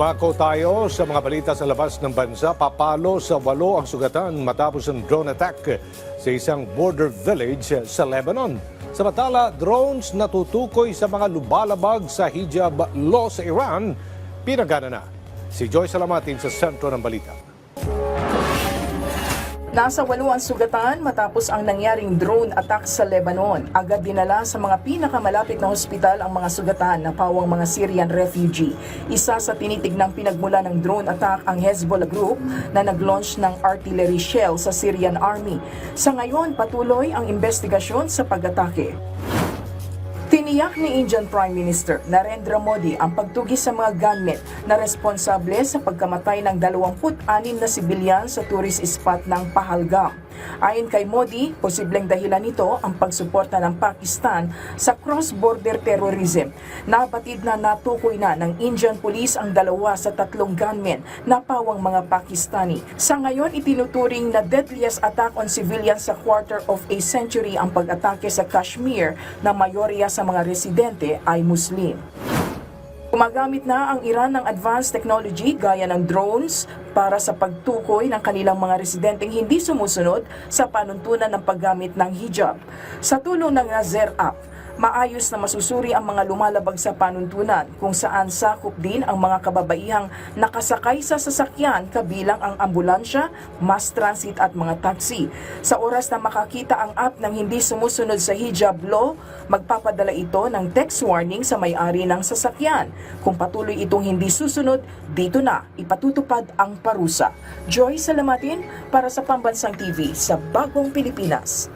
Dumako tayo sa mga balita sa labas ng bansa. Papalo sa 8 ang sugatan matapos ang drone attack sa isang border village sa Lebanon. Samantala, drones natutukoy sa mga lubalabag sa hijab law sa Iran. Pinagana na. Si Joy Salamatin sa sentro ng balita. Nasa 8 ang sugatan matapos ang nangyaring drone attack sa Lebanon. Agad dinala sa mga pinakamalapit na hospital ang mga sugatan na pawang mga Syrian refugee. Isa sa tinitignang pinagmula ng drone attack ang Hezbollah group na nag-launch ng artillery shell sa Syrian army. Sa ngayon, patuloy ang investigasyon sa pag-atake. Tiniyak ni Indian Prime Minister Narendra Modi ang pagtugis sa mga gunmen na responsable sa pagkamatay ng 26 na sibilyan sa tourist spot ng Pahalgam. Ayon kay Modi, posibleng dahilan nito ang pagsuporta ng Pakistan sa cross-border terrorism. Nabatid na natukoy na ng Indian Police ang 2 sa 3 gunmen na pawang mga Pakistani. Sa ngayon, itinuturing na deadliest attack on civilians sa quarter of a century ang pag-atake sa Kashmir na mayorya sa mga residente ay Muslim. Gumagamit na ang Iran ng advanced technology gaya ng drones para sa pagtukoy ng kanilang mga residenteng hindi sumusunod sa panuntunan ng paggamit ng hijab. Sa tulong ng Nazer app, maayos na masusuri ang mga lumalabag sa panuntunan kung saan sakop din ang mga kababaihang nakasakay sa sasakyan kabilang ang ambulansya, mass transit at mga taxi. Sa oras na makakita ang app ng hindi sumusunod sa hijab law, magpapadala ito ng text warning sa may-ari ng sasakyan. Kung patuloy itong hindi susunod, dito na ipatutupad ang parusa. Joy Salamatin para sa Pambansang TV sa Bagong Pilipinas.